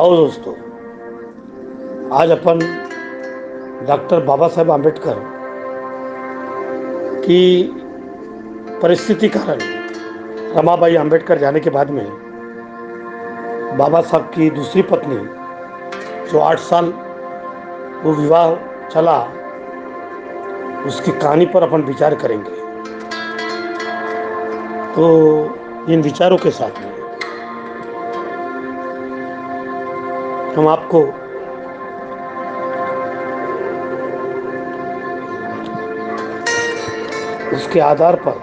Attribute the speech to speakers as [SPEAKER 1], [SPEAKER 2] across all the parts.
[SPEAKER 1] आओ दोस्तों, आज अपन डॉक्टर बाबा साहेब आम्बेडकर की परिस्थिति कारण रमाबाई आम्बेडकर जाने के बाद में बाबा साहब की दूसरी पत्नी जो 8 साल वो विवाह चला, उसकी कहानी पर अपन विचार करेंगे। तो इन विचारों के साथ में हम आपको उसके आधार पर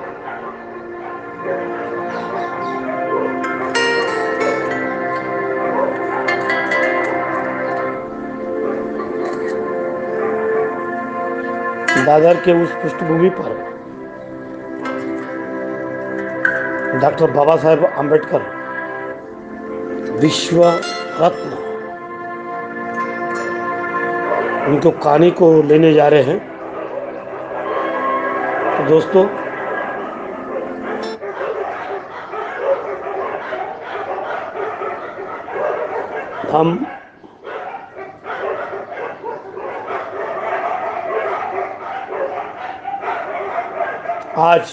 [SPEAKER 1] दादर के उस पृष्ठभूमि पर डॉक्टर बाबा साहेब आम्बेडकर विश्व रत्न उनको कहानी को लेने जा रहे हैं। तो दोस्तों, हम आज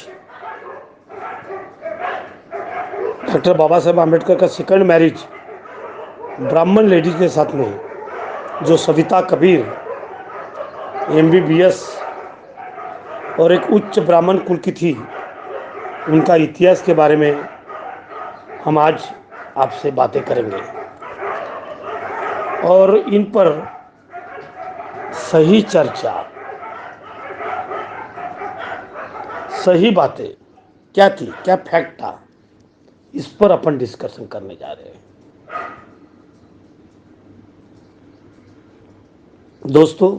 [SPEAKER 1] डॉक्टर बाबा साहेब आम्बेडकर का सेकंड मैरिज ब्राह्मण लेडी के साथ में, जो सविता कबीर MBBS और एक उच्च ब्राह्मण कुल की थी, उनका इतिहास के बारे में हम आज आपसे बातें करेंगे और इन पर सही चर्चा, सही बातें क्या थी, क्या फैक्ट था, इस पर अपन डिस्कशन करने जा रहे हैं। दोस्तों,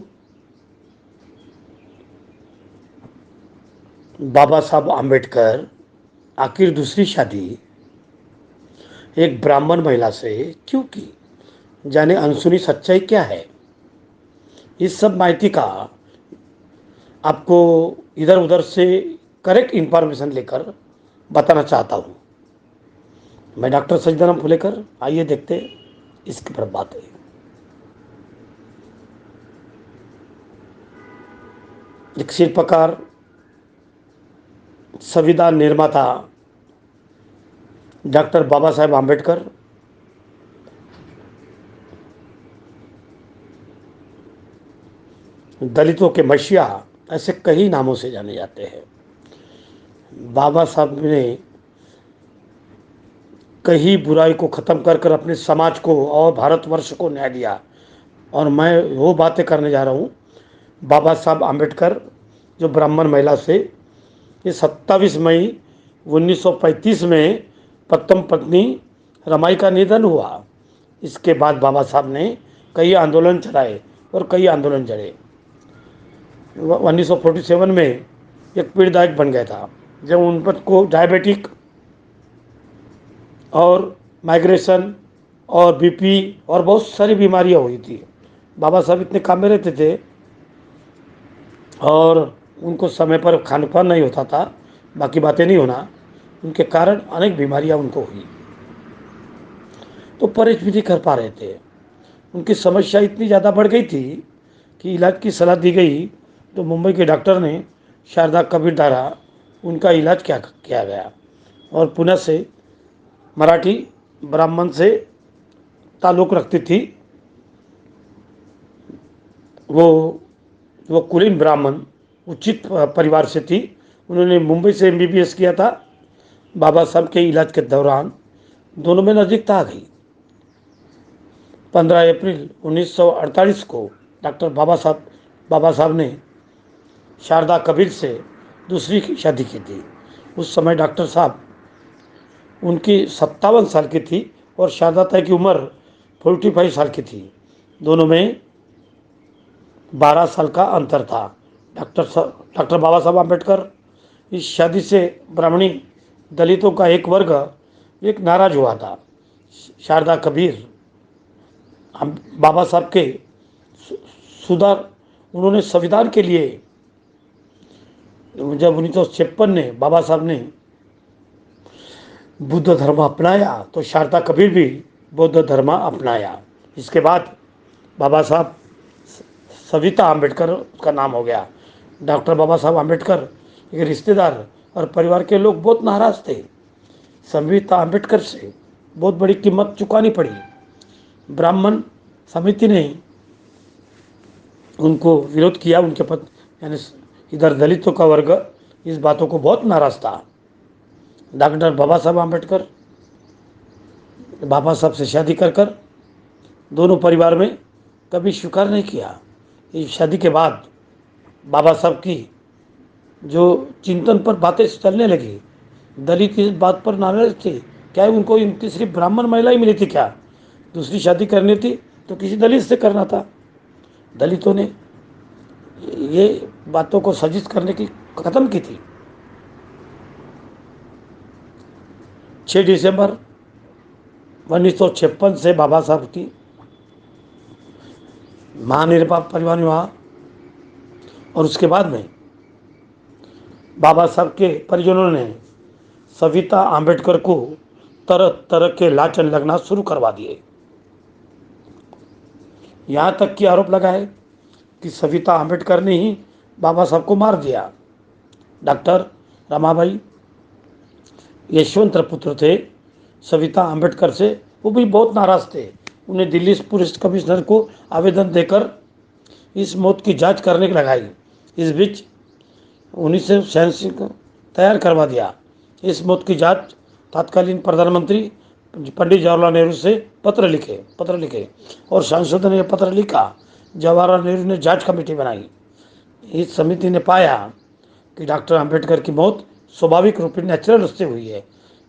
[SPEAKER 1] बाबा साहब आम्बेडकर आखिर दूसरी शादी एक ब्राह्मण महिला से क्यों की, जाने अनसुनी सच्चाई क्या है। इस सब माहिती का आपको इधर उधर से करेक्ट इंफॉर्मेशन लेकर बताना चाहता हूँ। मैं डॉक्टर सच्चिदानंद फुलेकर, आइए देखते इसके पर बातें। एक शिल्पकार, संविधान निर्माता डॉक्टर बाबा साहेब आम्बेडकर दलितों के मसीहा, ऐसे कई नामों से जाने जाते हैं। बाबा साहब ने कई बुराई को ख़त्म कर कर अपने समाज को और भारतवर्ष को न्याय दिया। और मैं वो बातें करने जा रहा हूँ, बाबा साहब आम्बेडकर जो ब्राह्मण महिला से, ये 27 मई 1935 में प्रथम पत्नी रमाई का निधन हुआ। इसके बाद बाबा साहब ने कई आंदोलन चलाए और कई आंदोलन जड़े। 1947 में एक पीड़ादायक बन गया था, जब उन पर को डायबिटिक और माइग्रेशन और BP और बहुत सारी बीमारियां हुई थी। बाबा साहब इतने काम में रहते थे और उनको समय पर खान पान नहीं होता था, बाकी बातें नहीं होना, उनके कारण अनेक बीमारियां उनको हुई, तो परहेज भी नहीं कर पा रहे थे। उनकी समस्या इतनी ज़्यादा बढ़ गई थी कि इलाज की सलाह दी गई, तो मुंबई के डॉक्टर ने शारदा कबीर द्वारा उनका इलाज किया गया और पुणे से मराठी ब्राह्मण से ताल्लुक़ रखती थी। वो कुलीन ब्राह्मण उचित परिवार से थी। उन्होंने मुंबई से MBBS किया था। बाबा साहब के इलाज के दौरान दोनों में नज़दीकता आ गई। 15 अप्रैल 1948 को डॉक्टर बाबा साहब ने शारदा कबीर से दूसरी शादी की थी। उस समय डॉक्टर साहब उनकी 57 साल की थी और शारदा ताई की उम्र 45 साल की थी। दोनों में 12 साल का अंतर था। डॉक्टर बाबा साहब आम्बेडकर इस शादी से ब्राह्मणी दलितों का एक वर्ग एक नाराज हुआ था। शारदा कबीर बाबा साहब के सुधार, उन्होंने संविधान के लिए, जब 1956 में बाबा साहब ने बुद्ध धर्म अपनाया तो शारदा कबीर भी बौद्ध धर्म अपनाया इसके बाद बाबा साहब सविता आम्बेडकर का नाम हो गया। डॉक्टर बाबा साहब आम्बेडकर के रिश्तेदार और परिवार के लोग बहुत नाराज थे। सविता आम्बेडकर से बहुत बड़ी कीमत चुकानी पड़ी। ब्राह्मण समिति ने उनको विरोध किया। उनके पद यानी इधर दलितों का वर्ग इस बातों को बहुत नाराज था। डॉक्टर बाबा साहब आम्बेडकर बाबा साहब से शादी कर दोनों परिवार में कभी स्वीकार नहीं किया। इस शादी के बाद बाबा साहब की जो चिंतन पर बातें चलने लगी, दलित इस बात पर नाराज थे। क्या उनको इनकी सिर्फ ब्राह्मण महिला ही मिली थी क्या? दूसरी शादी करनी थी तो किसी दलित से करना था। दलितों ने ये बातों को सजिश करने की ख़त्म की थी। 6 दिसंबर 1956 से बाबा साहब की महानिर्वाण परिवार विवाह और उसके बाद में बाबा साहब के परिजनों ने सविता आम्बेडकर को तरह तरह के लांछन लगना शुरू करवा दिए। यहाँ तक कि आरोप लगा है कि सविता आम्बेडकर ने ही बाबा साहब को मार दिया। डॉक्टर रमाबाई यशवंत पुत्र थे सविता आम्बेडकर से, वो भी बहुत नाराज थे। उन्हें दिल्ली पुलिस कमिश्नर को आवेदन देकर इस मौत की जांच करने की लगाई। इस बीच 1986 को तैयार करवा दिया। इस मौत की जांच तत्कालीन प्रधानमंत्री पंडित जवाहरलाल नेहरू से पत्र लिखे और सांसदों ने यह पत्र लिखा। जवाहरलाल नेहरू ने जांच कमेटी बनाई। इस समिति ने पाया कि डॉक्टर आम्बेडकर की मौत स्वाभाविक रूप से नेचुरल से हुई है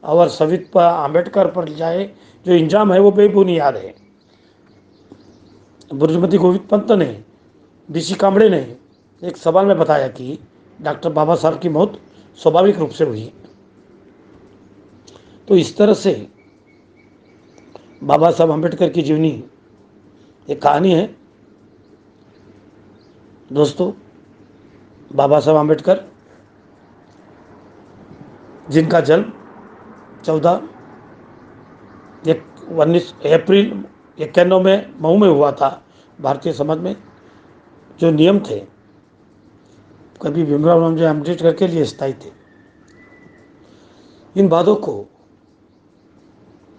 [SPEAKER 1] और सविता आम्बेडकर पर जाए जो इल्जाम है वो बेबुनियाद है। बुर्जमती गोविंद पंत ने डीसी कांबड़े ने एक सवाल में बताया कि डॉक्टर बाबा साहब की मौत स्वाभाविक रूप से हुई। तो इस तरह से बाबा साहब आम्बेडकर की जीवनी एक कहानी है। दोस्तों, बाबा साहब आम्बेडकर जिनका जन्म 19 अप्रैल 1991 में मऊ में हुआ था। भारतीय समाज में जो नियम थे कभी भीमराव रामजी आम्बेडकर के लिए स्थायी थे। इन बातों को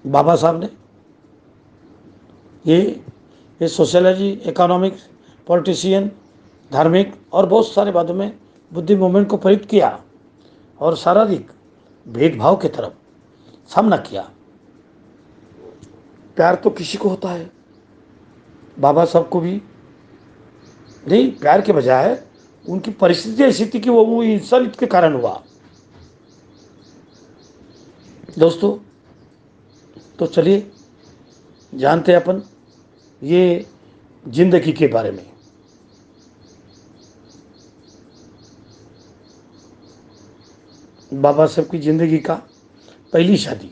[SPEAKER 1] बाबा साहब ने ये सोशलॉजी, इकोनॉमिक्स, पॉलिटिशियन, धार्मिक और बहुत सारे बातों में बुद्धि मूवमेंट को प्रेरित किया और शारीरिक भेदभाव की तरफ सामना किया। प्यार तो किसी को होता है, बाबा साहब को भी नहीं। प्यार के बजाय उनकी परिस्थिति ऐसी थी कि वो इंसान के कारण हुआ। दोस्तों, तो चलिए जानते हैं अपन ये जिंदगी के बारे में। बाबा साहब की जिंदगी का पहली शादी।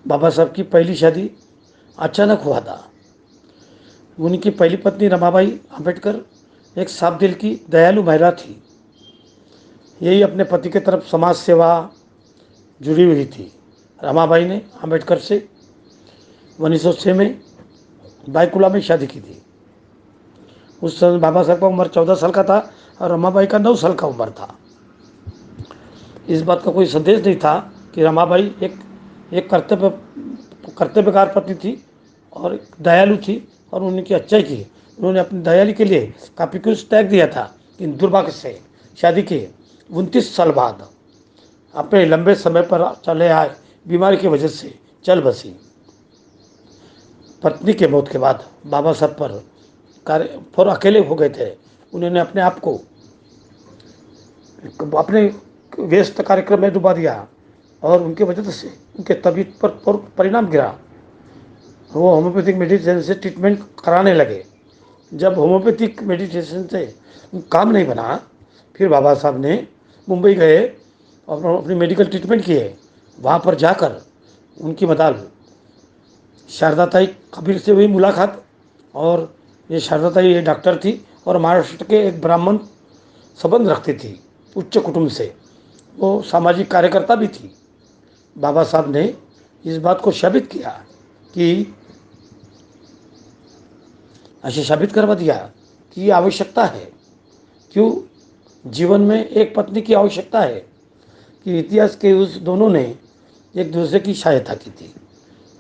[SPEAKER 1] बाबा साहब की पहली शादी अचानक हुआ था। उनकी पहली पत्नी रमाबाई आम्बेडकर एक साफ दिल की दयालु महिला थी। यही अपने पति के तरफ समाज सेवा जुड़ी हुई थी। रमाबाई ने आम्बेडकर से 1906 में बाईकुला में शादी की थी। उस समय बाबा साहब का उम्र 14 साल का था और रमाबाई का 9 साल का उम्र था। इस बात का कोई संदेश नहीं था कि रमाबाई एक कर्तव्यकार पत्नी थी और दयालु थी और उनकी अच्छाई की। उन्होंने अपनी दयालु के लिए काफ़ी कुछ त्याग दिया था। इन दुर्भाग्य से शादी के 29 साल बाद अपने लंबे समय पर चले आए बीमारी की वजह से चल बसी। पत्नी के मौत के बाद बाबा साहब पर अकेले हो गए थे। उन्होंने अपने आप को अपने व्यस्त कार्यक्रम में डुबा दिया और उनके वजह से उनके तबीयत पर परिणाम गिरा। वो होम्योपैथिक मेडिसिन से ट्रीटमेंट कराने लगे। जब होम्योपैथिक मेडिसिन से काम नहीं बना, फिर बाबा साहब ने मुंबई गए और अपनी मेडिकल ट्रीटमेंट किए। वहाँ पर जाकर उनकी मदाल शारदाताई कबीर से हुई मुलाकात और ये शारदाताई ये डॉक्टर थी और महाराष्ट्र के एक ब्राह्मण संबंध रखती थी उच्च कुटुंब से। वो सामाजिक कार्यकर्ता भी थी। बाबा साहब ने इस बात को साबित किया कि ऐसे साबित करवा दिया कि ये आवश्यकता है। क्यों जीवन में एक पत्नी की आवश्यकता है कि इतिहास के उस दोनों ने एक दूसरे की सहायता की थी।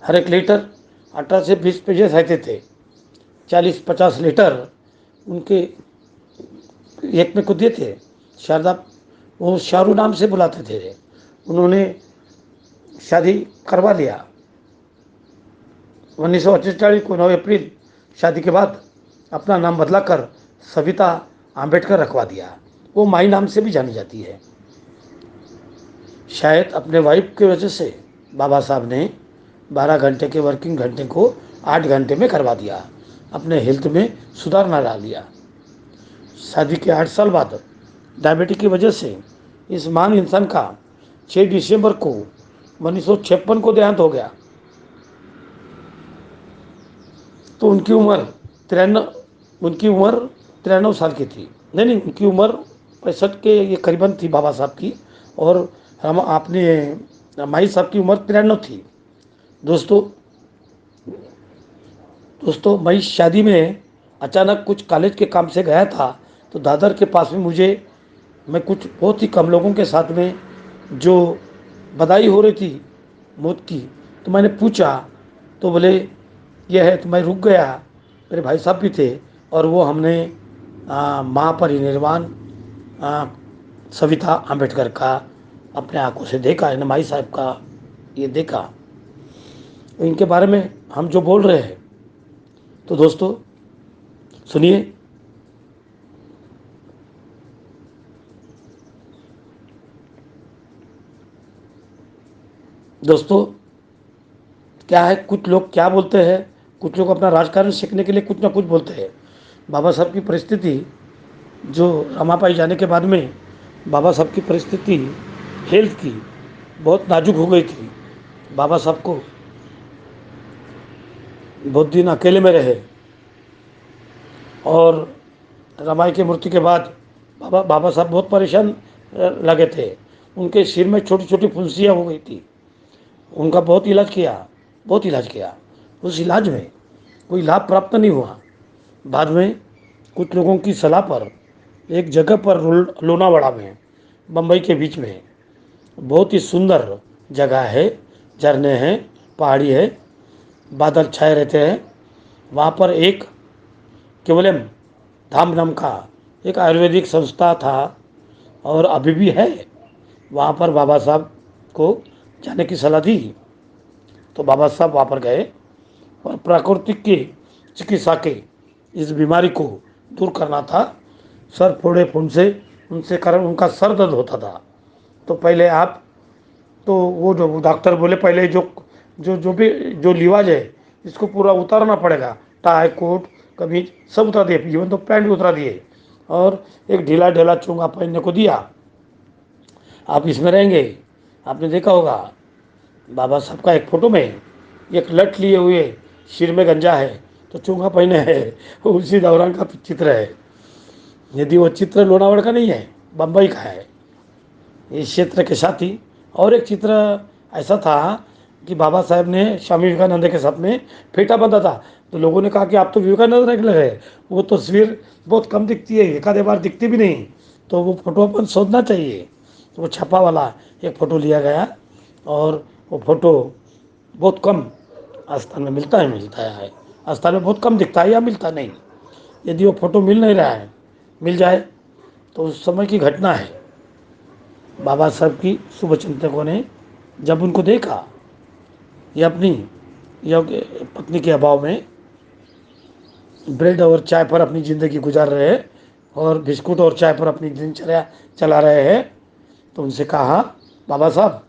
[SPEAKER 1] हर एक लेटर 18 से 20 पेजेस रहते थे। 40-50 लेटर उनके एक में को दिए थे। शारदा वो शारू नाम से बुलाते थे। उन्होंने शादी करवा लिया 1948 को 9 अप्रैल। शादी के बाद अपना नाम बदलाकर सविता आम्बेडकर रखवा दिया। वो माई नाम से भी जानी जाती है। शायद अपने वाइफ की वजह से बाबा साहब ने 12 घंटे के वर्किंग घंटे को 8 घंटे में करवा दिया। अपने हेल्थ में सुधार ला लिया। शादी के 8 साल बाद डायबिटीज की वजह से इस महान इंसान का 6 दिसंबर को 1956 को देहांत हो गया। तो उनकी उम्र 93 साल की थी। नहीं, उनकी उम्र 65 के ये करीबन थी बाबा साहब की। और हम अपने माई साहब की उम्र 93 थी। दोस्तों मैं इस शादी में अचानक कुछ कॉलेज के काम से गया था। तो दादर के पास में मैं कुछ बहुत ही कम लोगों के साथ में जो बधाई हो रही थी मौत की, तो मैंने पूछा तो बोले यह है। तो मैं रुक गया। मेरे भाई साहब भी थे और वो हमने महापरिनिर्वाण सविता आम्बेडकर का अपने आंखों से देखा, माई साहब का ये देखा। इनके बारे में हम जो बोल रहे हैं, तो दोस्तों सुनिए। दोस्तों क्या है, कुछ लोग क्या बोलते हैं, कुछ लोग अपना राजकारण सीखने के लिए कुछ ना कुछ बोलते हैं। बाबा साहब की परिस्थिति जो रमापाई जाने के बाद में बाबा साहब की परिस्थिति हेल्थ की बहुत नाजुक हो गई थी। बाबा साहब को बहुत दिन अकेले में रहे और रमाई की मृत्यु के बाद बाबा साहब बहुत परेशान लगे थे। उनके सिर में छोटी छोटी फुंसियाँ हो गई थी। उनका बहुत इलाज किया। उस इलाज में कोई लाभ प्राप्त नहीं हुआ। बाद में कुछ लोगों की सलाह पर एक जगह पर लोनावाड़ा में, बम्बई के बीच में बहुत ही सुंदर जगह है। झरने हैं, पहाड़ी है, बादल छाए रहते हैं। वहाँ पर एक केवलम धाम नाम का एक आयुर्वेदिक संस्था था और अभी भी है। वहाँ पर बाबा साहब को जाने की सलाह दी। तो बाबा साहब वहाँ पर गए और प्राकृतिक की चिकित्सा के इस बीमारी को दूर करना था। सर फोड़े फुंसे उनसे कारण उनका सर दर्द होता था। तो पहले आप तो वो जो डॉक्टर बोले पहले जो जो जो भी जो लिवाज है इसको पूरा उतारना पड़ेगा। टाई कोट कमीज सब उतार दिए, इवन तो पैंट भी उतार दिए और एक ढीला ढीला चूंगा पहनने को दिया। आप इसमें रहेंगे। आपने देखा होगा बाबा साहब का एक फ़ोटो में एक लठ लिए हुए, सिर में गंजा है तो चूंगा पहने है, उसी दौरान का चित्र है। यदि वो चित्र लोनावाड़ा का नहीं है, बम्बई का है। इस क्षेत्र के साथ ही और एक चित्र ऐसा था कि बाबा साहब ने स्वामी विवेकानंद के साथ में फेटा बांधा था। तो लोगों ने कहा कि आप तो विवेकानंद रख लगे, वो तस्वीर बहुत कम दिखती है, एक आधे बार दिखती भी नहीं, तो वो फोटो अपन शोधना चाहिए। तो वो छपा वाला एक फ़ोटो लिया गया और वो फ़ोटो बहुत कम स्थान में मिलता है। स्थान में बहुत कम दिखता है या मिलता नहीं। यदि वो फ़ोटो मिल नहीं रहा है, मिल जाए तो उस समय की घटना है। बाबा साहब की शुभ चिंतकों ने जब उनको देखा ये अपनी पत्नी के अभाव में ब्रेड और चाय पर अपनी ज़िंदगी गुजार रहे हैं और बिस्कुट और चाय पर अपनी दिनचर्या चला रहे हैं, तो उनसे कहा बाबा साहब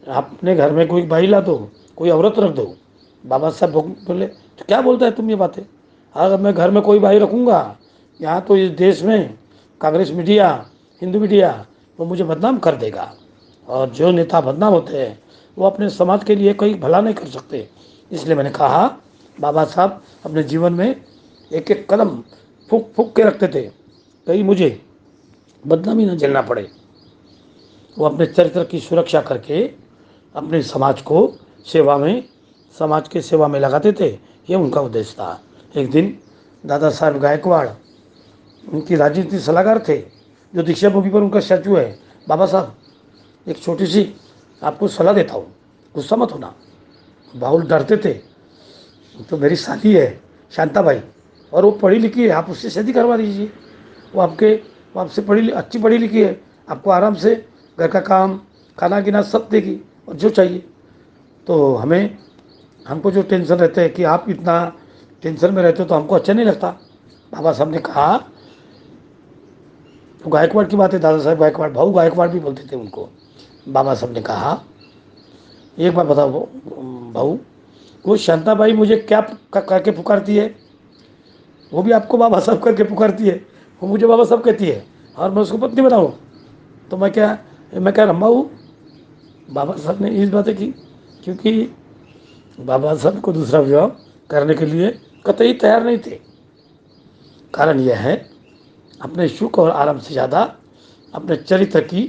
[SPEAKER 1] अपने घर में कोई भाई ला दो, कोई औरत रख दो। बाबा साहब बोले तो क्या बोलता है तुम ये बातें, अगर मैं घर में कोई भाई रखूँगा, यहाँ तो इस देश में कांग्रेस मीडिया, हिंदू मीडिया वो मुझे बदनाम कर देगा। और जो नेता बदनाम होते हैं वो अपने समाज के लिए कोई भला नहीं कर सकते। इसलिए मैंने कहा बाबा साहब अपने जीवन में एक एक कदम फूक फूक के रखते थे, कहीं मुझे बदनामी न झेलना पड़े। वो अपने चरित्र की सुरक्षा करके अपने समाज के सेवा में लगाते थे। ये उनका उद्देश्य था। एक दिन दादा साहब गायकवाड़ उनकी राजनीति सलाहकार थे, जो दीक्षा भूमि पर उनका स्टैचू है। बाबा साहब, एक छोटी सी आपको सलाह देता हूँ, गुस्सा मत होना। बाउल डरते थे। तो मेरी साथी है शांताबाई, और वो पढ़ी लिखी है, आप उससे शादी करवा दीजिए। वो आपसे अच्छी पढ़ी लिखी है, आपको आराम से घर का काम, खाना पीना सब देगी, और जो चाहिए। तो हमको जो टेंशन रहता है कि आप इतना टेंशन में रहते हो, तो हमको अच्छा नहीं लगता। बाबा साहब ने कहा, तो गायकवाड़ की बात है, दादा साहब गायकवाड़, भाऊ गायकवाड़ भी बोलते थे उनको। बाबा साहब ने कहा, एक बार बताओ भाऊ, वो शांताबाई मुझे क्या करके पुकारती है? वो भी आपको बाबा साहब करके पुकारती है, वो मुझे बाबा साहब कहती है, और मैं उसको पत्नी बनाऊँ? तो मैं क्या रंबा हूँ? बाबा साहब ने इस बातें की, क्योंकि बाबा साहब को दूसरा विवाह करने के लिए कतई तैयार नहीं थे। कारण यह है, अपने सुख और आराम से ज़्यादा अपने चरित्र की,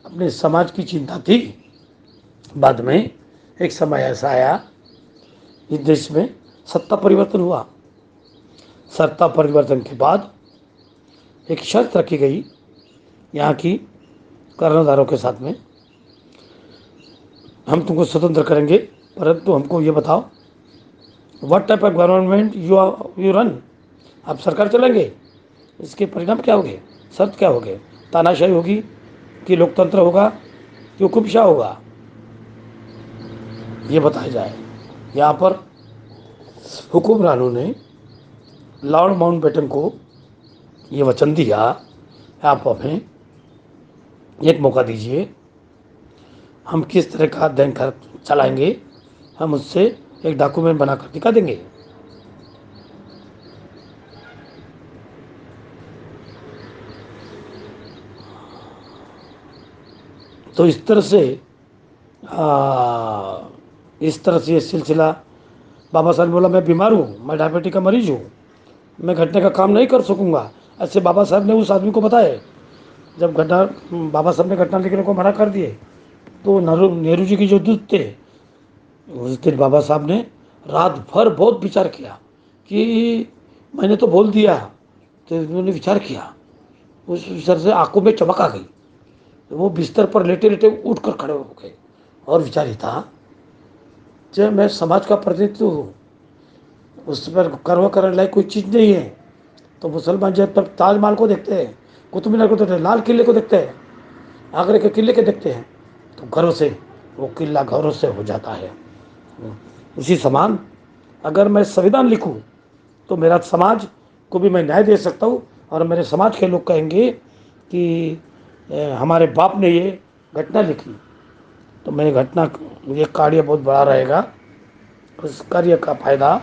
[SPEAKER 1] अपने समाज की चिंता थी। बाद में एक समय ऐसा आया, इस देश में सत्ता परिवर्तन हुआ। सत्ता परिवर्तन के बाद एक शर्त रखी गई यहाँ की कर्णधारों के साथ में, हम तुमको स्वतंत्र करेंगे, परंतु हमको ये बताओ, what type of government you run, आप सरकार चलाएंगे, इसके परिणाम क्या होंगे, शर्त क्या होंगे, तानाशाही होगी कि लोकतंत्र होगा कि हुकुमशाह होगा, ये बताया जाए। यहाँ पर हुक्मरानों ने लॉर्ड माउंटबेटन को ये वचन दिया, आप हमें एक मौका दीजिए, हम किस तरह का अध्ययन कर चलाएंगे, हम उससे एक डॉक्यूमेंट बनाकर दिखा देंगे। तो आ, इस तरह से ये सिलसिला, बाबा साहब ने बोला, मैं बीमार हूँ, मैं डायबिटीज का मरीज हूँ, मैं घटने का काम नहीं कर सकूँगा, ऐसे बाबा साहब ने उस आदमी को बताया। जब बाबा साहब ने घटना लिखने को मना कर दिए, तो नेहरू जी के जो दूत थे, उस दिन बाबा साहब ने रात भर बहुत विचार किया कि मैंने तो बोल दिया। तो उन्होंने विचार किया, उस विचार से आंखों में चमक आ गई, वो बिस्तर पर लेटे लेटे उठ कर खड़े हो गए, और विचार ही था, जब मैं समाज का प्रतिनिधित्व हूँ, उस पर गर्व करने लायक कोई चीज़ नहीं है। तो मुसलमान जब तक ताजमहल को देखते हैं, कुतुब मीनार को देखते हैं, लाल किले को देखते हैं, आगरे के किले के देखते हैं, तो गर्व से वो किला गौरव से हो जाता है। उसी समान अगर मैं संविधान लिखूं, तो मेरा समाज को भी मैं न्याय दे सकता हूँ, और मेरे समाज के लोग कहेंगे कि हमारे बाप ने ये घटना लिखी, तो मेरी घटना, ये कार्य बहुत बड़ा रहेगा, उस कार्य का फायदा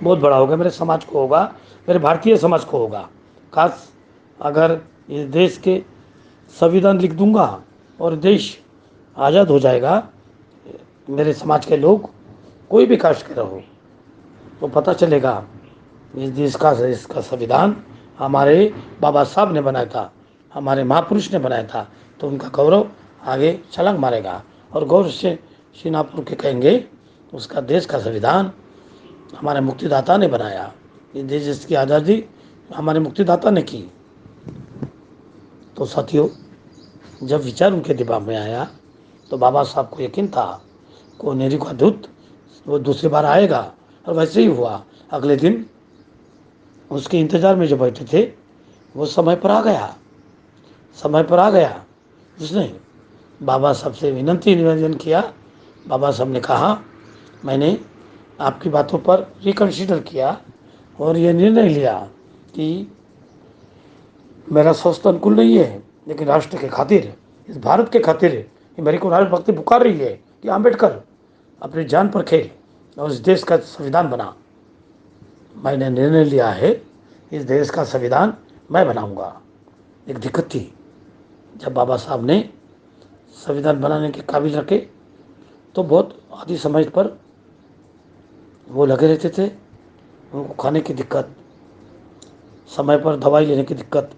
[SPEAKER 1] बहुत बड़ा होगा, मेरे समाज को होगा, मेरे भारतीय समाज को होगा। खास अगर इस देश के संविधान लिख दूंगा और देश आज़ाद हो जाएगा, मेरे समाज के लोग कोई भी कास्ट के रहो, तो पता चलेगा इस देश का इसका संविधान हमारे बाबा साहब ने बनाया था, हमारे महापुरुष ने बनाया था, तो उनका गौरव आगे छलांग मारेगा, और गौरव से सीनापुर के कहेंगे उसका देश का संविधान हमारे मुक्तिदाता ने बनाया, इस देश की आज़ादी हमारे मुक्तिदाता ने की। तो साथियों, जब विचार उनके दिमाग में आया, तो बाबा साहब को यकीन था को नेहरू का दूत वो दूसरी बार आएगा, और वैसे ही हुआ। अगले दिन उसके इंतज़ार में जो बैठे थे, वो समय पर आ गया, समय पर आ गया। उसने बाबा साहब से विनती निवेदन किया। बाबा साहब ने कहा, मैंने आपकी बातों पर रिकन्सिडर किया और ये निर्णय लिया कि मेरा स्वास्थ्य अनुकूल नहीं है, लेकिन राष्ट्र के खातिर, इस भारत के खातिर, ये मेरी को राष्ट्रभक्ति पुकार रही है कि अम्बेडकर अपनी जान पर खेल और इस देश का संविधान बना। मैंने निर्णय लिया है, इस देश का संविधान मैं बनाऊंगा। एक दिक्कत थी, जब बाबा साहब ने संविधान बनाने के काबिल रखे, तो बहुत आधी समय पर वो लगे रहते थे, उनको खाने की दिक्कत, समय पर दवाई लेने की दिक्कत,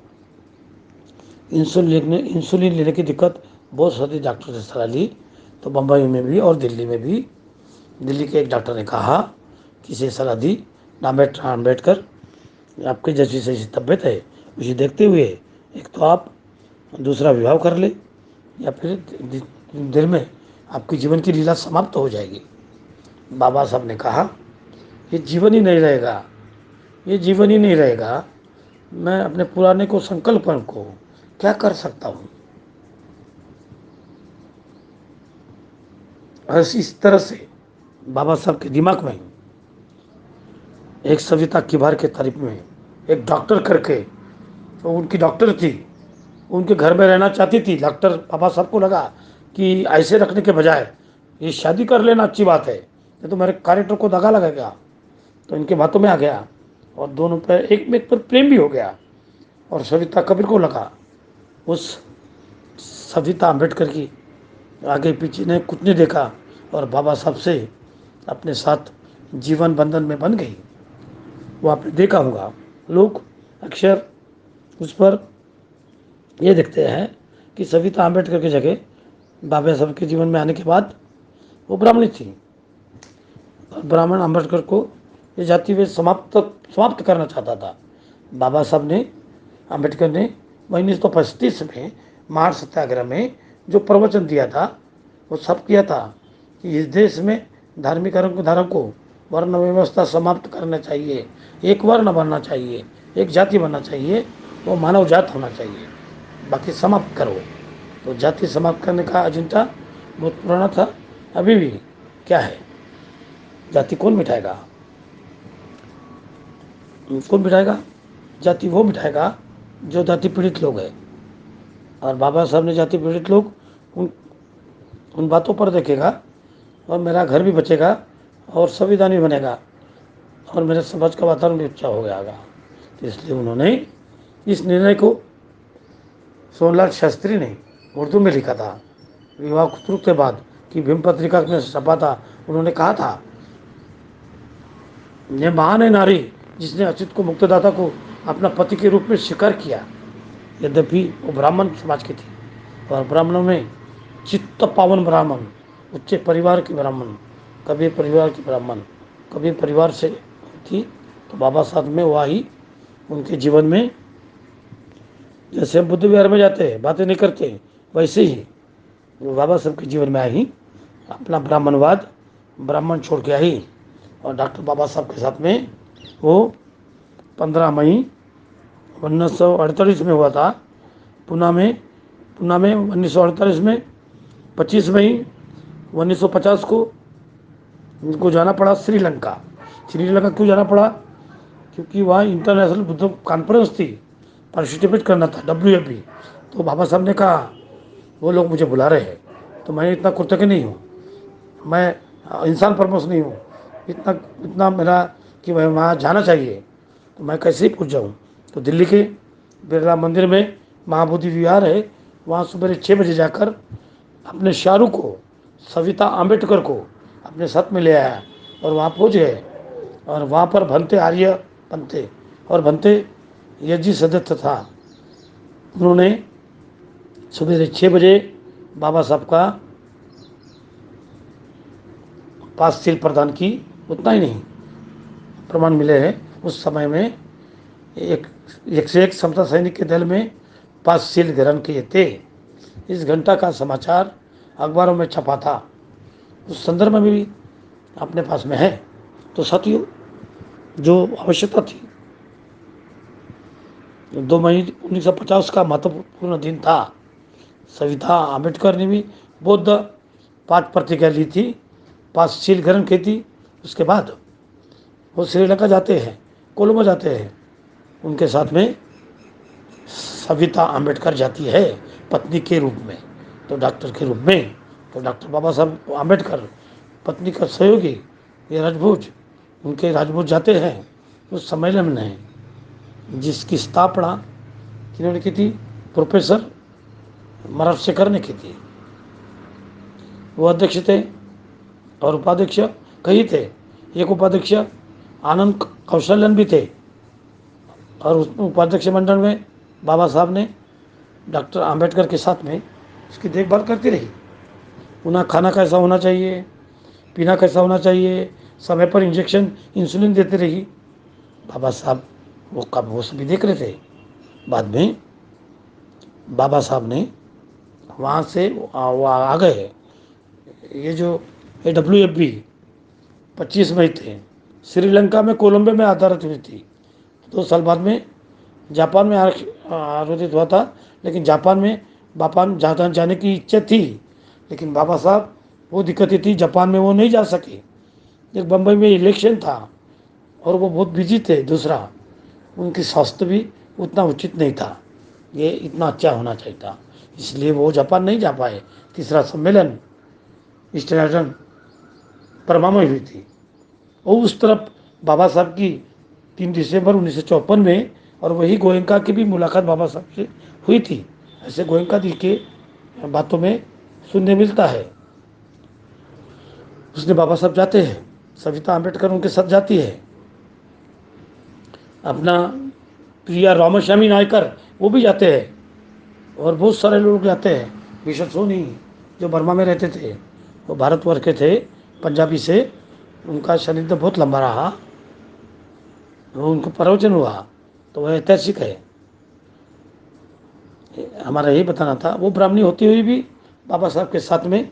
[SPEAKER 1] इंसुलिन लेने की दिक्कत, बहुत सारे डॉक्टर से सलाह ली। तो बम्बई में भी और दिल्ली में भी, दिल्ली के एक डॉक्टर ने कहा, किसी सलाह दी डॉक्टर आम्बेडकर, आपकी जैसी जैसी तबीयत है उसे देखते हुए एक तो आप दूसरा विवाह कर ले, या फिर देर में आपकी जीवन की लीला समाप्त हो जाएगी। बाबा साहब ने कहा, ये जीवन ही नहीं रहेगा, ये जीवन ही नहीं रहेगा, मैं अपने पुराने को संकल्पन को क्या कर सकता हूँ। इस तरह से बाबा साहब के दिमाग में एक सविता किबार के तारीफ में एक डॉक्टर करके, तो उनकी डॉक्टर थी, उनके घर में रहना चाहती थी। डॉक्टर बाबा साहब को लगा कि ऐसे रखने के बजाय ये शादी कर लेना अच्छी बात है, नहीं तो मेरे कैरेक्टर को दगा लगेगा। तो इनके बातों में आ गया और दोनों पर एक में एक पर प्रेम भी हो गया। और सविता कबीर को लगा उस सविता अम्बेडकर की आगे पीछे ने कुछ नहीं देखा और बाबा साहब से अपने साथ जीवन बंधन में बन गई। वो आपने देखा होगा, लोग अक्सर उस पर ये देखते हैं कि सविता अम्बेडकर की जगह बाबा साहब के जीवन में आने के बाद वो ब्राह्मणी थी, और ब्राह्मण अम्बेडकर को ये जाति वे समाप्त करना चाहता था। बाबा साहब ने, अम्बेडकर ने 1935 में महार सत्याग्रह में जो प्रवचन दिया था वो सब किया था कि इस देश में धार्मिक धारा को वर्ण व्यवस्था समाप्त करना चाहिए, एक वर्ण बनना चाहिए, एक जाति बनना चाहिए, वो मानव जात होना चाहिए, बाकी समाप्त करो। तो जाति समाप्त करने का एजेंडा बहुत पुराना था। अभी भी क्या है, जाति कौन मिटाएगा? कौन मिटाएगा? जाति वो मिटाएगा जो जाति पीड़ित लोग हैं। और बाबा साहब ने जाति पीड़ित लोग उन बातों पर देखेगा और मेरा घर भी बचेगा और संविधान भी बनेगा और मेरे समाज का वातावरण भी अच्छा हो जाएगा। तो इसलिए उन्होंने इस निर्णय को सोनलाल शास्त्री ने उर्दू में लिखा था विवाह कुतुक के बाद, कि भीम पत्रिका में छपा था। उन्होंने कहा था, ये महान है नारी जिसने अच्युत को मुक्तदाता को अपना पति के रूप में स्वीकार किया। यद्यपि वो ब्राह्मण समाज की थी और ब्राह्मणों में चित्त पावन ब्राह्मण, उच्च परिवार के ब्राह्मण, कबीर परिवार के ब्राह्मण, कबीर परिवार से थी। तो बाबा साहब में वो आई उनके जीवन में। जैसे हम बुद्ध विहार में जाते हैं बातें नहीं करते, वैसे ही वो बाबा साहब के जीवन में आई, अपना ब्राह्मणवाद, ब्राह्मण छोड़ के आई। और डॉक्टर बाबा साहब के साथ में वो 15 मई 1948 में हुआ था पुणे में 1948 में 25 मई 1950 को उनको जाना पड़ा श्रीलंका। क्यों जाना पड़ा? क्योंकि वहाँ इंटरनेशनल बुद्ध कॉन्फ्रेंस थी, पार्टिसिपेट करना था, WFP। तो बाबा साहब ने कहा वो लोग मुझे बुला रहे हैं, तो मैं इतना कृतज्ञ नहीं हूँ, मैं इंसान परमोस नहीं हूँ, इतना मेरा कि मैं वहाँ जाना चाहिए, तो मैं कैसे ही पूछ जाऊँ। तो दिल्ली के बिरला मंदिर में महाबोधि विहार है, वहाँ सुबह 6 बजे जाकर अपने शाहरुख को, सविता अम्बेडकर को अपने साथ में ले आया और वहाँ पहुँच गए। और वहाँ पर भंते आर्य बनते और भंते यजी सदस्य था। उन्होंने सुबह 6 बजे बाबा साहब का पास सील प्रदान की। उतना ही नहीं, प्रमाण मिले हैं उस समय में एक से एक समता सैनिक के दल में 5 सील ग्रहण किए थे। इस घंटा का समाचार अखबारों में छपा था, उस संदर्भ में भी अपने पास में है। तो साथियों, जो आवश्यकता थी, 2 मई 1950 का महत्वपूर्ण दिन था। सविता अम्बेडकर ने भी बौद्ध पाठ प्रतिज्ञा ली थी, 5 सील ग्रहण की थी। उसके बाद वो श्रीलंका जाते हैं, कोलंबो जाते हैं, उनके साथ में सविता अम्बेडकर जाती है पत्नी के रूप में, तो डॉक्टर के रूप में। तो डॉक्टर बाबा साहब अम्बेडकर पत्नी का सहयोगी ये राजभोज, उनके राजभोज जाते हैं उस सम्मेलन में, जिसकी स्थापना किन्होंने की थी? प्रोफेसर मराठशेखर ने की थी। वो अध्यक्ष थे और उपाध्यक्ष कई थे। एक उपाध्यक्ष आनंद कौशलन भी थे और उस उपाध्यक्ष मंडल में बाबा साहब ने डॉक्टर आम्बेडकर के साथ में उसकी देखभाल करती रही। उन्हें खाना कैसा होना चाहिए, पीना कैसा होना चाहिए, समय पर इंजेक्शन इंसुलिन देती रही। बाबा साहब वो कब वो सभी देख रहे थे। बाद में बाबा साहब ने वहाँ से वो आ गए। ये जो AWFB 25 मई थे, श्रीलंका में कोलंबो में आधारित हुई थी। 2 साल बाद में जापान में आयोजित हुआ था, लेकिन जापान में जापान जाने की इच्छा थी, लेकिन बाबा साहब वो दिक्कतें थी, जापान में वो नहीं जा सके। एक बम्बई में इलेक्शन था और वो बहुत बिजी थे। दूसरा, उनकी स्वास्थ्य भी उतना उचित नहीं था, ये इतना अच्छा होना चाहिए था, इसलिए वो जापान नहीं जा पाए। तीसरा सम्मेलन स्टैंडर्ड परमा में हुई थी। और उस तरफ बाबा साहब की 3 दिसंबर 1954 में, और वही गोयनका की भी मुलाकात बाबा साहब से हुई थी। ऐसे गोयनका जी के बातों में सुनने मिलता है। उसने बाबा साहब जाते हैं, सविता अम्बेडकर उनके साथ जाती है, अपना प्रिया रामास्वामी नायकर वो भी जाते हैं, और बहुत सारे लोग जाते हैं। विश्व सोनी जो बर्मा में रहते थे, वो भारतवर्ष के थे, पंजाबी से, उनका शरीर तो बहुत लंबा रहा, वो उनको प्रवचन हुआ, तो वह ऐतिहासिक है। हमारा यही बताना था। वो ब्राह्मणी होती हुई भी बाबा साहब के साथ में,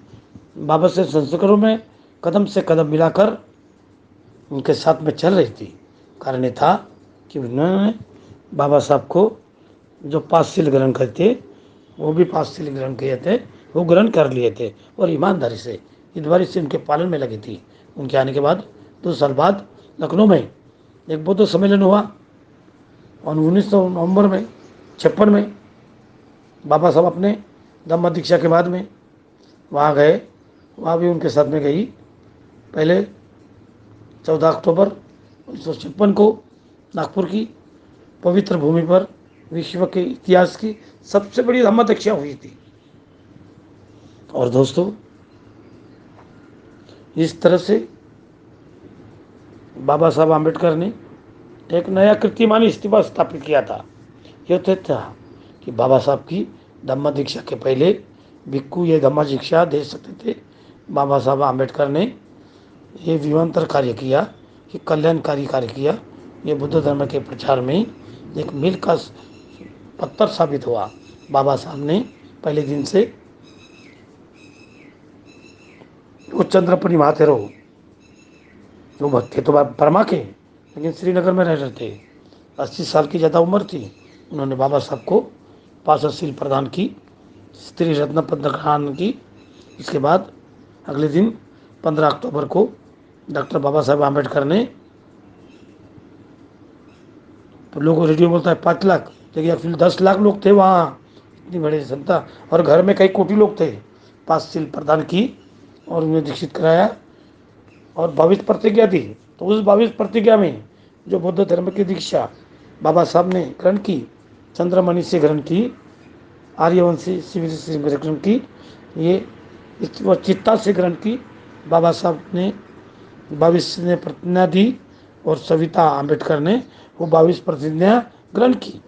[SPEAKER 1] बाबा से संस्कारों में कदम से कदम मिलाकर उनके साथ में चल रही थी। कारण ये था कि उन्होंने बाबा साहब को जो 5 शील ग्रहण करे थे, वो भी 5 शील ग्रहण किए थे, वो ग्रहण कर लिए थे, और ईमानदारी से उनके पालन में लगी थी। उनके आने के बाद 2 साल बाद लखनऊ में एक बौद्ध सम्मेलन हुआ, और 19 नवंबर में 56 में बाबा साहब अपने धम्म दीक्षा के बाद में वहाँ गए। वहाँ भी उनके साथ में गई। पहले 14 अक्टूबर 1956 को नागपुर की पवित्र भूमि पर विश्व के इतिहास की सबसे बड़ी धम्म दीक्षा हुई थी। और दोस्तों, इस तरह से बाबा साहब आम्बेडकर ने एक नया कीर्तिमान इस्तीफा स्थापित किया था। यह तथ्य था कि बाबा साहब की धम्म दीक्षा के पहले भिक्खु ये धम्म दीक्षा दे सकते थे। बाबा साहब आम्बेडकर ने ये विवंतर कार्य किया, ये कल्याणकारी कार्य किया। ये बुद्ध धर्म के प्रचार में एक मील का पत्थर साबित हुआ। बाबा साहब ने पहले दिन से, वो चंद्रपुरी महाथेरो जो भक्त थे तो बर्मा के, लेकिन श्रीनगर में रह रहे थे। 80 साल की ज़्यादा उम्र थी। उन्होंने बाबा साहब को 5 शील प्रदान की, स्त्री रत्न प्रदान की। इसके बाद अगले दिन 15 अक्टूबर को डॉक्टर बाबा साहब आम्बेडकर ने, तो लोगों रेडियो बोलता है 5 लाख, लेकिन एक्चुअली 10 लाख लोग थे वहाँ, इतनी बड़ी जनता, और घर में कई कोटि लोग थे। 5 शील प्रदान की और उन्हें दीक्षित कराया, और 22 प्रतिज्ञा दी। तो उस 22 प्रतिज्ञा में जो बौद्ध धर्म की दीक्षा बाबा साहब ने ग्रहण की, चंद्रमणि से ग्रहण की, आर्यवंशी शिविर से ग्रहण की, ये वो चित्ता से ग्रहण की। बाबा साहब ने 22 ने प्रतिज्ञा दी, और सविता अम्बेडकर ने वो 22 प्रतिज्ञा ग्रहण की।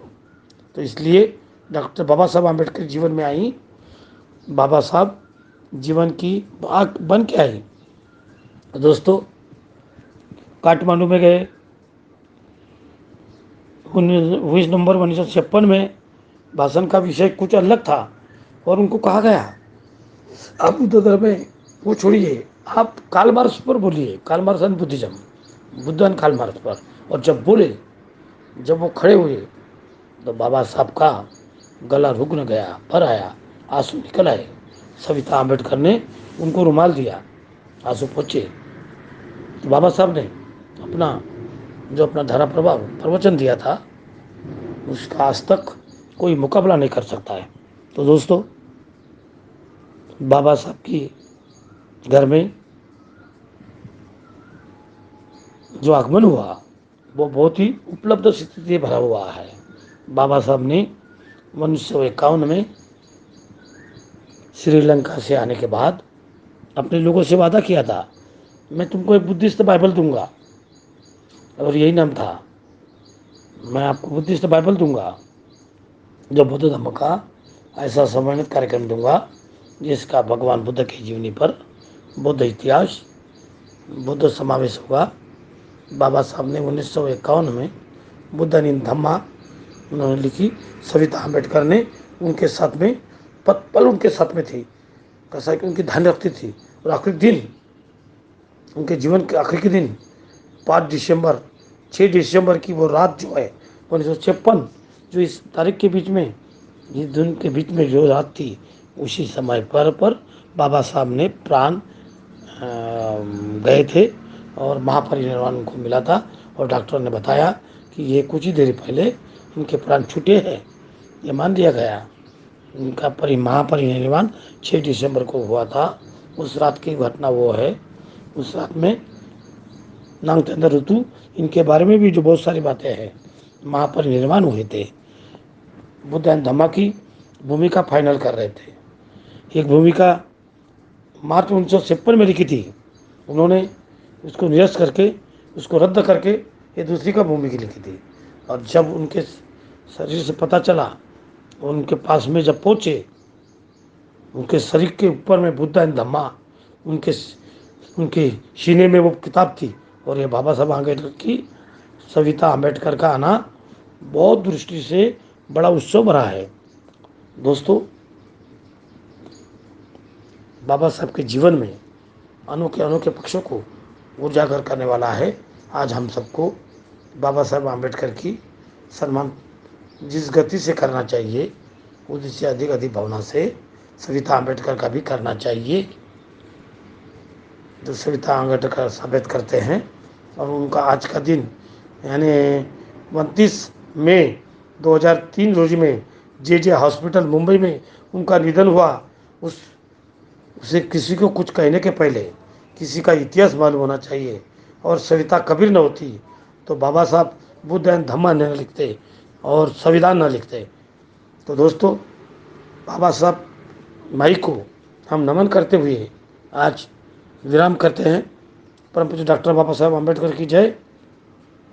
[SPEAKER 1] तो इसलिए डॉक्टर बाबा साहब अम्बेडकर जीवन में आई। बाबा साहब जीवन की आग बन के आई। दोस्तों, काठमांडू में गए 19 नवंबर 1956 में। भाषण का विषय कुछ अलग था, और उनको कहा गया, आप बुद्ध धर्म में वो छोड़िए, आप कार्ल मार्क्स पर बोलिए, Karl Marx and Buddhism, Buddha and Karl Marx पर। और जब बोले, जब वो खड़े हुए, तो बाबा साहब का गला रुक न गया, भर आया, आंसू निकल आए। सविता अम्बेडकर ने उनको रुमाल दिया, आंसू पोंछे। तो बाबा साहब ने अपना धारा प्रभाव प्रवचन दिया था, उसका आज तक कोई मुकाबला नहीं कर सकता है। तो दोस्तों, बाबा साहब की घर में जो आगमन हुआ, वो बहुत ही उपलब्ध स्थिति से भरा हुआ है। बाबा साहब ने 1951 में श्रीलंका से आने के बाद अपने लोगों से वादा किया था, मैं तुमको एक बुद्धिस्ट बाइबल दूंगा, और यही नाम था, मैं आपको बुद्धिस्ट बाइबल दूंगा, जो बुद्ध धर्म का ऐसा सम्मानित कार्यक्रम दूंगा जिसका भगवान बुद्ध की जीवनी पर बुद्ध इतिहास, बुद्ध समावेश होगा, बाबा साहब ने 1951 में बुद्धानंद धम्मा उन्होंने लिखी। सविता अम्बेडकर ने उनके साथ में पल पल उनके साथ में थी, कैसा कि उनकी ध्यान रखती थी। और आखिरी दिन, उनके जीवन के आखिरी के दिन 5 दिसंबर 6 दिसंबर की वो रात जो है 1956, जो इस तारीख के बीच में, इस दिन के बीच में जो रात थी, उसी समय पर बाबा साहब ने प्राण गए थे और महापरिनिर्वाण उनको मिला था। और डॉक्टर ने बताया कि ये कुछ ही देर पहले इनके प्राण छूटे हैं, ये मान लिया गया। इनका महापरिनिर्वाण 6 दिसंबर को हुआ था। उस रात की घटना वो है। उस रात में नागचंद्र ऋतु, इनके बारे में भी जो बहुत सारी बातें हैं, महापरिनिर्वाण हुए थे। बुद्धानंद धम्मा की भूमिका फाइनल कर रहे थे। एक भूमिका मार्च 1956 में लिखी थी, उन्होंने उसको निरस्त करके, उसको रद्द करके ये दूसरी का भूमिका लिखी थी। और जब उनके शरीर से पता चला, उनके पास में जब पहुँचे, उनके शरीर के ऊपर में बुद्धानंद धम्मा, उनके उनके सीने में वो किताब थी। और ये बाबा साहब आम्बेडकर की, सविता अम्बेडकर का आना बहुत दृष्टि से बड़ा उत्सव रहा है। दोस्तों, बाबा साहब के जीवन में अनोखे अनोखे पक्षों को उजागर करने वाला है। आज हम सबको बाबा साहब आम्बेडकर की सम्मान जिस गति से करना चाहिए, उससे अधिक अधिक भावना से सविता अम्बेडकर का भी करना चाहिए। जो सविता अम्बेडकर साबित करते हैं, और उनका आज का दिन यानी 29 मई 2003 रोज में जे हॉस्पिटल मुंबई में उनका निधन हुआ। उसे किसी को कुछ कहने के पहले किसी का इतिहास मालूम होना चाहिए। और सविता कबीर न होती तो बाबा साहब बुद्धानंद धम्मा न लिखते और संविधान न लिखते। तो दोस्तों, बाबा साहब माई को हम नमन करते हुए आज विराम करते हैं। परम पूज्य डॉक्टर बाबा साहब अम्बेडकर की जय,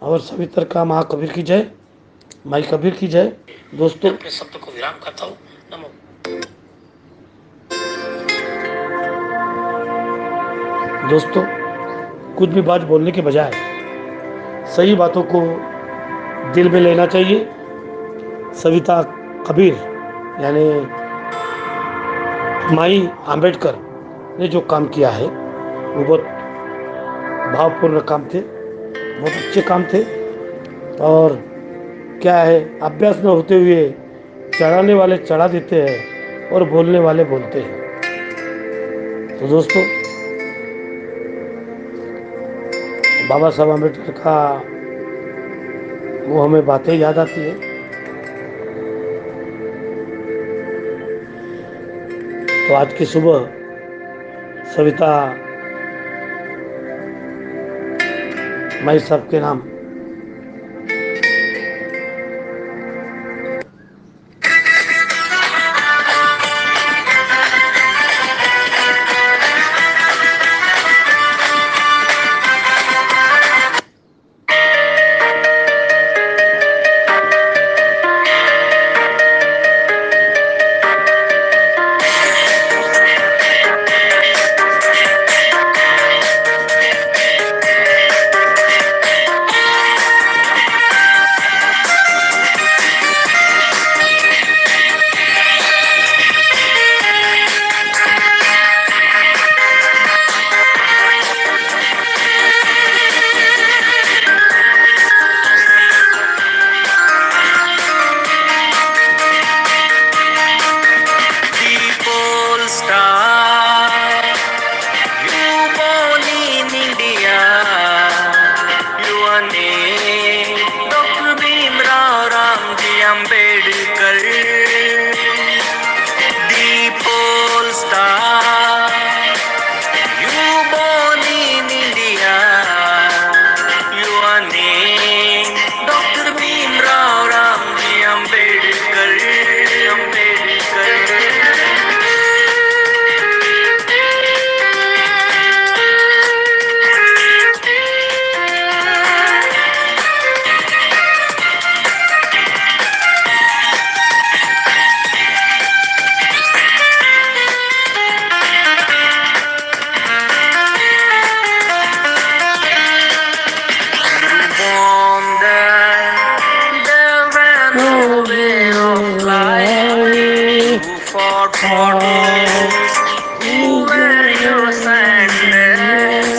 [SPEAKER 1] और सविता का महाकबीर की जय, माई कबीर की जय। दोस्तों, अपने शब्द को विराम करता हूँ। नमो। दोस्तों, कुछ भी बात बोलने के बजाय सही बातों को दिल में लेना चाहिए। सविता कबीर यानी माई आम्बेडकर ने जो काम किया है, वो बहुत भावपूर्ण काम थे, बहुत अच्छे काम थे। और क्या है, अभ्यास न होते हुए चढ़ाने वाले चढ़ा देते हैं और बोलने वाले बोलते हैं। तो दोस्तों, बाबा साहब अम्बेडकर का वो हमें बातें याद आती है। तो आज की सुबह सविता माई साहब के नाम
[SPEAKER 2] photos, you wear your sandals,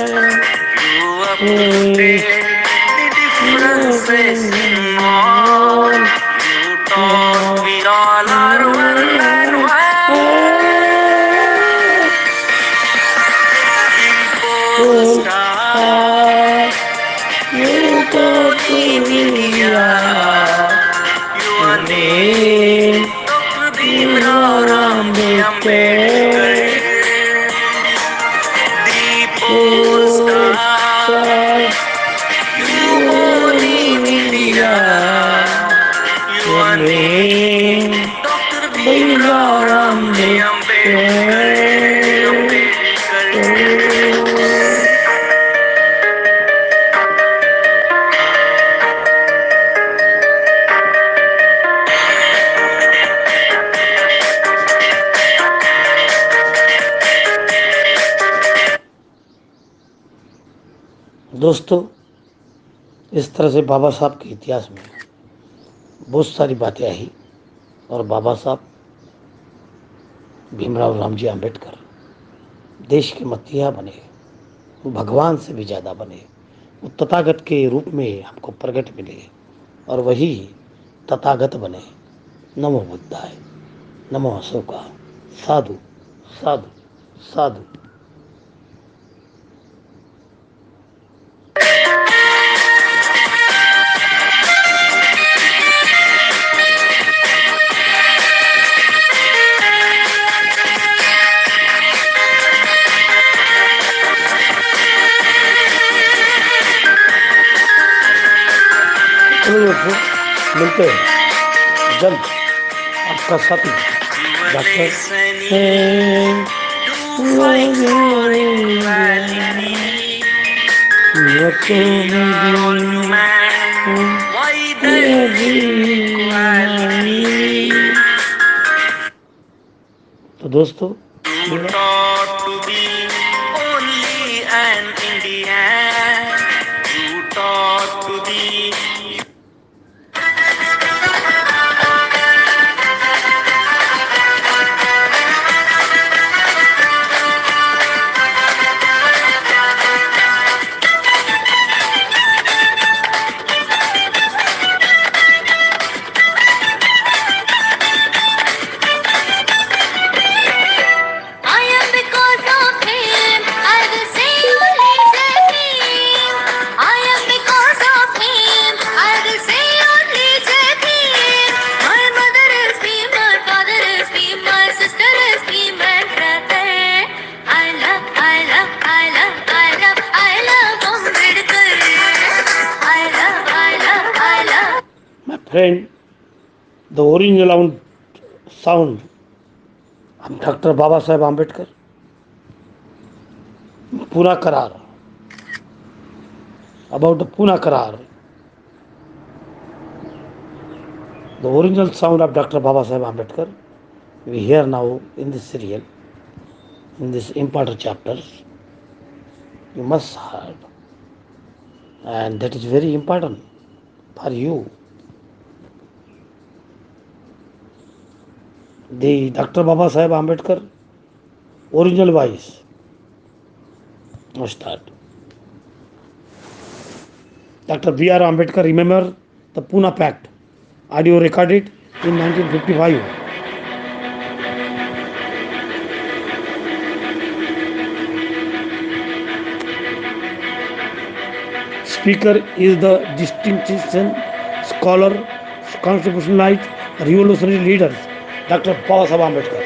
[SPEAKER 2] you update the differences in all. You talk, we all are one and one. People star, you go to India. Your name, Dr. Bhimrao Ambedkar. The star, you born in India. Your name, Dr. Bhimrao Ambedkar.
[SPEAKER 1] दोस्तों, इस तरह से बाबा साहब के इतिहास में बहुत सारी बातें आई और बाबा साहब भीमराव रामजी आम्बेडकर देश के मसीहा बने, वो भगवान से भी ज़्यादा बने, वो तथागत के रूप में हमको प्रकट मिले और वही तथागत बने। नमो बुद्धाय, नमो अशोका, साधु साधु साधु। चलो दोस्तों, मिलते हैं जल्द। आपका साथी डॉक्टर तो दोस्तों,
[SPEAKER 2] You taught to be only an Indian. You taught to be. I am because of him. I will say only Jai Bhim. I am because of him. I will say only Jai Bhim. My mother is Bhim, my father is Bhim, my sister is Bhim and brother. I love, I love, I love, I love, I love Ambedkar. I love, I love, I love.
[SPEAKER 1] my friend, the original sound of Dr. Baba Saheb Ambedkar, Pune Karar, about the Pune Karar. The original sound of Dr. Baba Saheb Ambedkar, we hear now in this serial, in this important chapters. You must heard, and that is very important for you. The Dr. Baba Saheb Ambedkar original voice. Now start. Dr. B.R. Ambedkar remember the Pune Pact, audio recorded in 1955. Speaker is the distinction scholar, constitutionalist, revolutionary leader, Dr. Baba Saheb Ambedkar.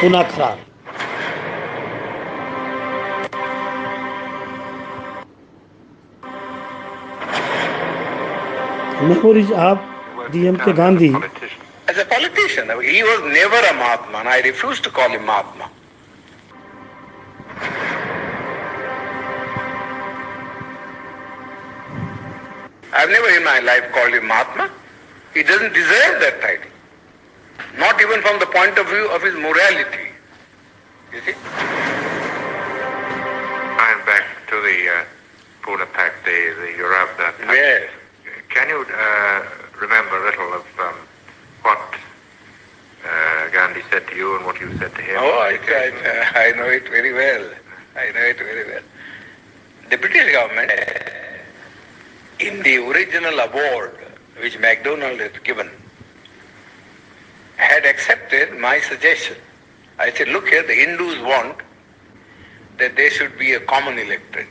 [SPEAKER 1] Pune Karar. Memories of D.M.K. Gandhi.
[SPEAKER 3] As a politician, he was never a Mahatma, and I refuse to call him Mahatma. I've never in my life called him Mahatma. He doesn't deserve that title. Not even from the point of view of his morality. You see?
[SPEAKER 4] And back to the Pune Pact, you wrote that.
[SPEAKER 3] Yes.
[SPEAKER 4] Can you remember a little of what Gandhi said to you and what you said to him?
[SPEAKER 3] Oh, I know it very well. I know it very well. The British government, in the original award which MacDonald had given, had accepted my suggestion. I said, look here, the Hindus want that there should be a common electorate,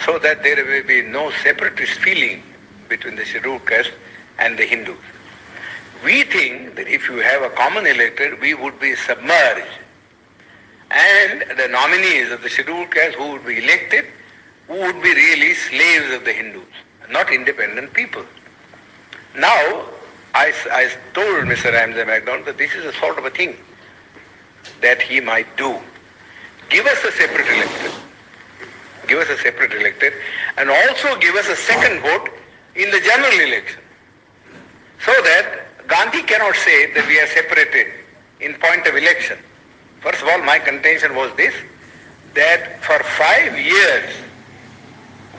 [SPEAKER 3] so that there will be no separatist feeling between the scheduled caste and the Hindus. We think that if you have a common electorate, we would be submerged, and the nominees of the scheduled caste who would be elected would be really slaves of the Hindus, not independent people. Now, I told Mr. Ramsay MacDonald that this is a sort of a thing that he might do. Give us a separate electorate. Give us a separate electorate, and also give us a second vote in the general election, so that Gandhi cannot say that we are separated in point of election. First of all, my contention was this, that for 5 years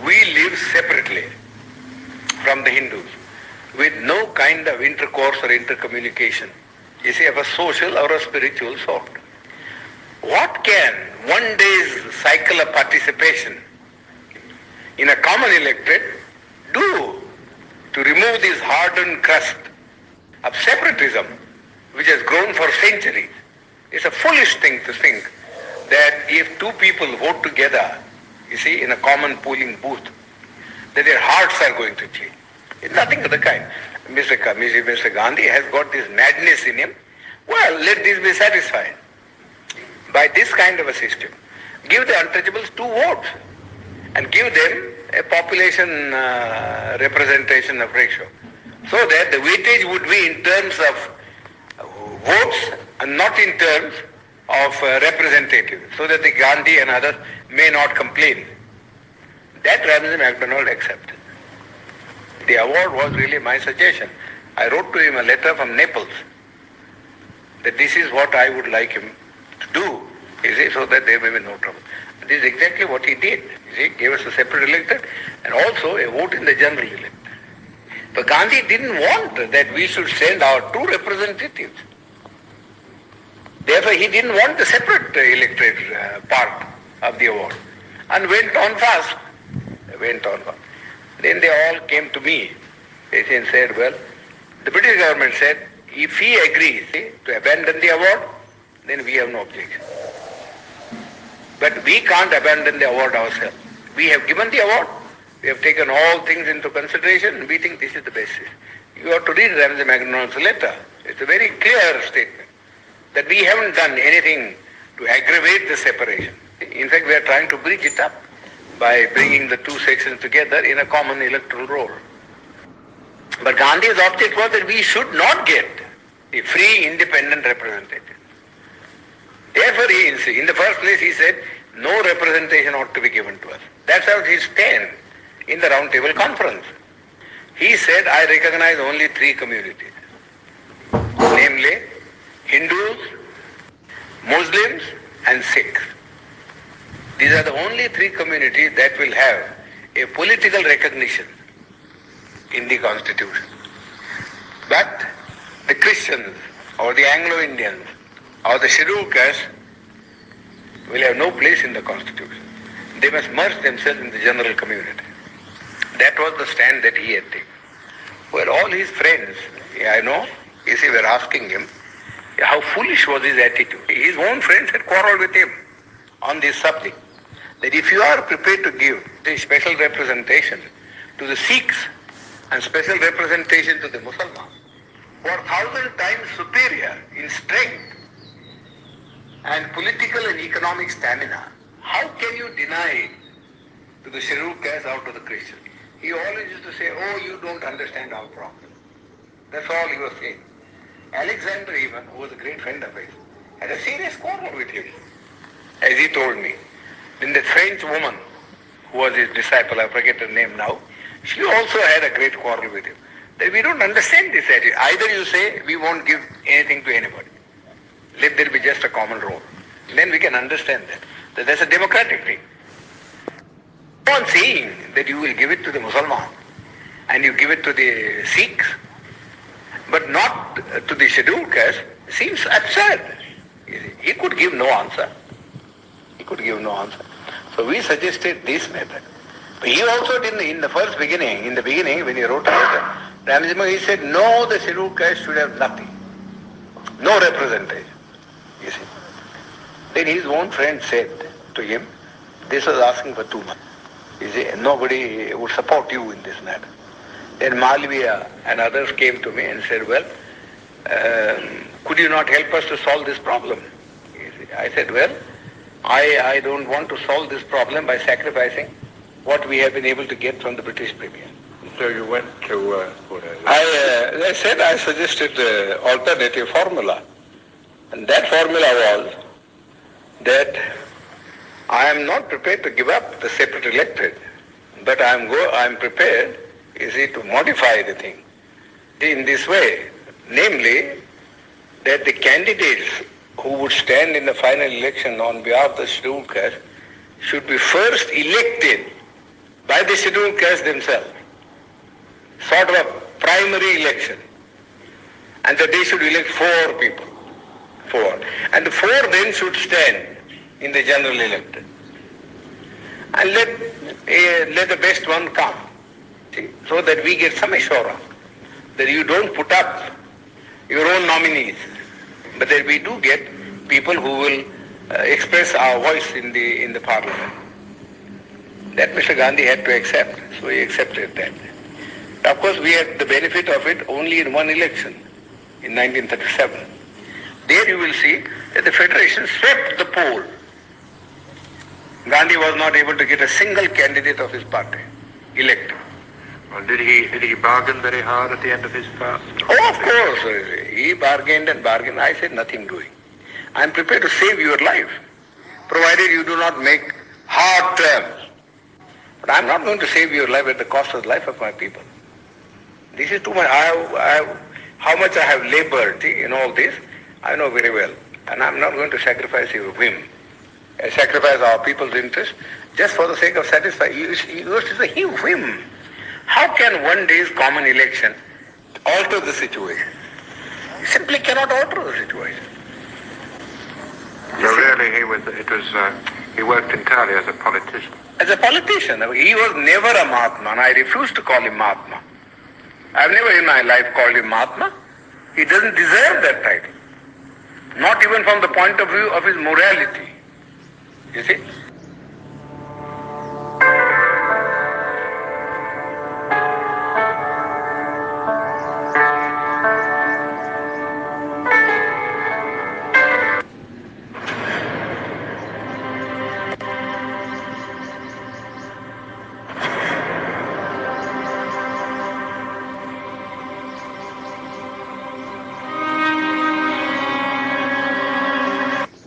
[SPEAKER 3] we lived separately from the Hindus, with no kind of intercourse or intercommunication, you see, of a social or a spiritual sort. What can one day's cycle of participation in a common electorate do to remove this hardened crust of separatism which has grown for centuries? It's a foolish thing to think that if two people vote together, you see, in a common polling booth, that their hearts are going to change. It's nothing of the kind. Mr. Gandhi has got this madness in him. Well, let this be satisfied by this kind of a system. Give the untouchables 2 votes and give them a population representation of ratio, so that the weightage would be in terms of votes and not in terms of representatives, so that the Gandhi and others may not complain. That Ramsay MacDonald accepted. The award was really my suggestion. I wrote to him a letter from Naples that this is what I would like him to do, you see, so that there may be no trouble. This is exactly what he did. You see, gave us a separate electorate and also a vote in the general electorate. But Gandhi didn't want that we should send our 2 representatives. Therefore, he didn't want the separate electorate part of the award, and went on fast. Then they all came to me. They said, well, the British government said, if he agrees to abandon the award, then we have no objection. But we can't abandon the award ourselves. We have given the award, we have taken all things into consideration, and we think this is the basis. You have to read Ramsay MacDonald's letter. It's a very clear statement that we haven't done anything to aggravate the separation. In fact, we are trying to bridge it up by bringing the 2 sections together in a common electoral roll. But Gandhi's object was that we should not get a free, independent representative. Therefore, in the first place, he said, no representation ought to be given to us. That's how he stand in the Round Table Conference. He said, I recognize only 3 communities, namely Hindus, Muslims, and Sikhs. These are the only 3 communities that will have a political recognition in the Constitution. But the Christians or the Anglo-Indians or the scheduled caste will have no place in the Constitution. They must merge themselves in the general community. That was the stand that he had taken. Well, all his friends, I know, you see, were asking him how foolish was his attitude. His own friends had quarreled with him on this subject, that if you are prepared to give the special representation to the Sikhs and special representation to the Muslims, who are 1,000 times superior in strength and political and economic stamina, how can you deny to the scheduled caste or to the Christian? He always used to say, oh, you don't understand our problem. That's all he was saying. Alexander even, who was a great friend of his, had a serious quarrel with him, as he told me. Then the French woman, who was his disciple, I forget her name now, she also had a great quarrel with him. That we don't understand this attitude. Either you say, we won't give anything to anybody. Let there be just a common role. Then we can understand that. That's a democratic thing. Go on saying that you will give it to the Muslims and you give it to the Sikhs, but not to the scheduled caste, seems absurd. He could give no answer. He could give no answer. So we suggested this method. But he also did in the beginning when he wrote a letter, Ramajima, he said, no, the scheduled caste should have nothing. No representation. You see. Then his own friend said to him, this was asking for too much. You see, nobody would support you in this matter. Then Malviya and others came to me and said, well, could you not help us to solve this problem? You see, I said, well, I don't want to solve this problem by sacrificing what we have been able to get from the British Premier.
[SPEAKER 4] So you went to...
[SPEAKER 3] I suggested alternative formula. And that formula was that I am not prepared to give up the separate electorate, but I am prepared, to modify the thing in this way, namely that the candidates who would stand in the final election on behalf of the scheduled caste should be first elected by the scheduled caste themselves, sort of a primary election, and that they should elect 4 people. 4. And the 4 then should stand in the general electorate. And let the best one come, see, so that we get some assurance that you don't put up your own nominees, but that we do get people who will express our voice in the parliament. That Mr. Gandhi had to accept, so he accepted that. Of course, we had the benefit of it only in one election, in 1937. There you will see that the Federation swept the poll. Gandhi was not able to get a single candidate of his party elected.
[SPEAKER 4] Well, did he bargain very hard at the end of his fast?
[SPEAKER 3] Oh, of course. He bargained and bargained. I said nothing doing. I am prepared to save your life, provided you do not make hard terms. But I am not going to save your life at the cost of the life of my people. This is too much. How much I have labored in all this, I know very well. And I am not going to sacrifice your whim. Sacrifice our people's interest just for the sake of satisfying. It is a huge whim. How can one day's common election alter the situation? You simply cannot alter the situation.
[SPEAKER 4] So really he worked entirely as a politician.
[SPEAKER 3] As a politician, he was never a Mahatma, and I refuse to call him Mahatma. I have never in my life called him Mahatma. He doesn't deserve that title. Not even from the point of view of his morality. You see?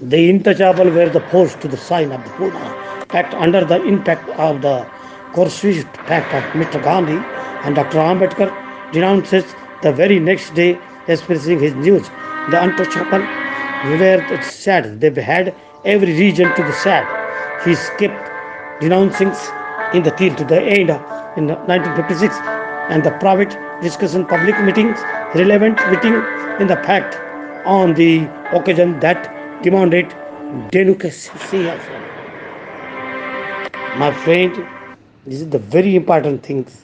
[SPEAKER 1] The intouchable were the forced to the sign of the Pune Pact under the impact of the coerced pact of Mr. Gandhi, and Dr. Ambedkar denounces the very next day, expressing his news. The untouchable were sad. They had every reason to be sad. He skipped denouncing in the till to the end in 1956, and the private discussion, public meetings, relevant meeting in the pact on the occasion that demanded democracy. My friend, this is the very important things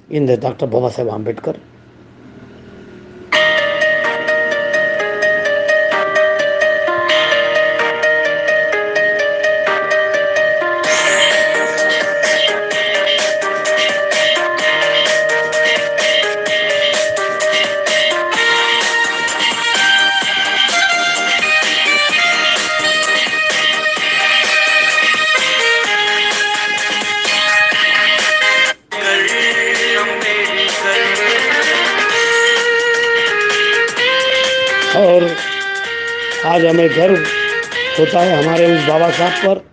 [SPEAKER 1] in the Dr. Babasaheb Ambedkar. और आज हमें गर्व होता है हमारे उस बाबा साहब पर,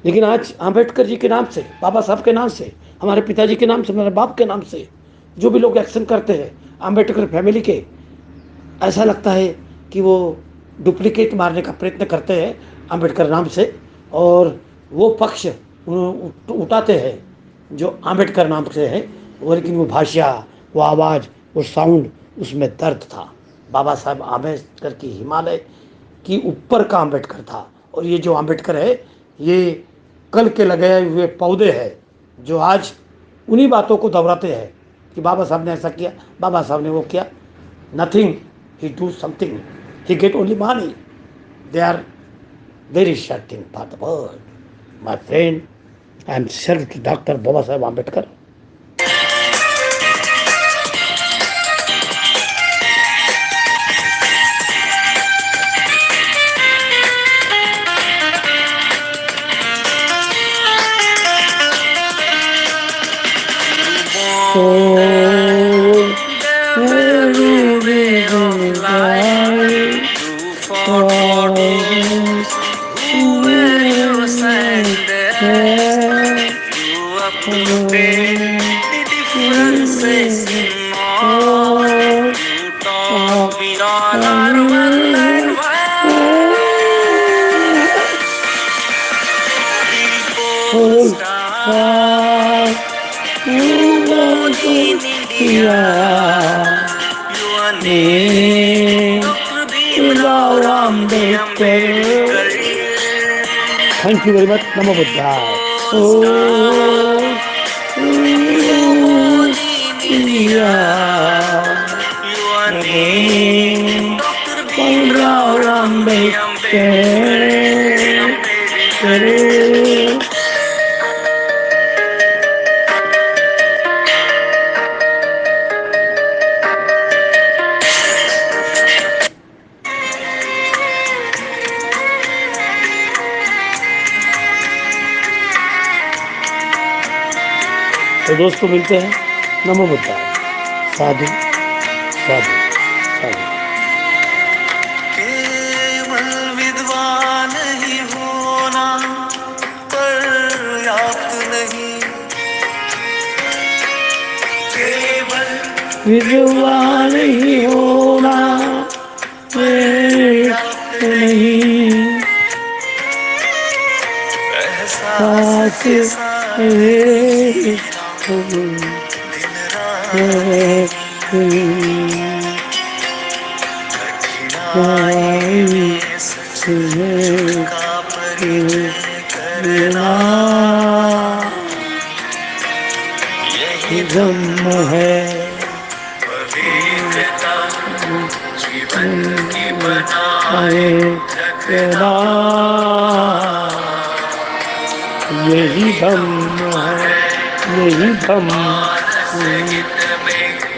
[SPEAKER 1] लेकिन आज अंबेडकर जी के नाम से, बाबा साहब के नाम से, हमारे पिताजी के नाम से, हमारे बाप के नाम से जो भी लोग एक्शन करते हैं अंबेडकर फैमिली के, ऐसा लगता है कि वो डुप्लीकेट मारने का प्रयत्न करते हैं अंबेडकर नाम से। और वो पक्ष उठाते हैं जो आम्बेडकर नाम से है, वो लेकिन वो भाषा, वो आवाज़, वो साउंड, उसमें दर्द था। बाबा साहब आम्बेडकर की हिमालय की ऊपर का आम्बेडकर था। और ये जो आम्बेडकर है, ये कल के लगाए हुए पौधे हैं जो आज उन्हीं बातों को दोहराते हैं कि बाबा साहब ने ऐसा किया, बाबा साहब ने वो किया। Nothing, he do something, he get only money, they are very certain for the world. My friend, I am self to Dr. Baba Saheb Ambedkar. Thank you very much. Namo Buddhaya. Oh, India. तो दोस्तों मिलते हैं। नमो बुद्धाय। साधु साधु साधु।
[SPEAKER 5] केवल विद्वान ही होना पर्याप्त नहीं, केवल
[SPEAKER 1] विद्वान ही होना पर्याप्त नहीं,
[SPEAKER 5] एहसास के साथ दिन रात कठिनाई में सच का परिचय करना, यही
[SPEAKER 1] धम्म है
[SPEAKER 5] पवित्रता जीवन की बनाए रखना,
[SPEAKER 1] यही धम्म है, यही धम्म।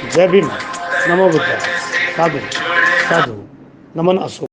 [SPEAKER 1] जय भीम। नमो बुद्धाय। साधु साधु। नमन असो।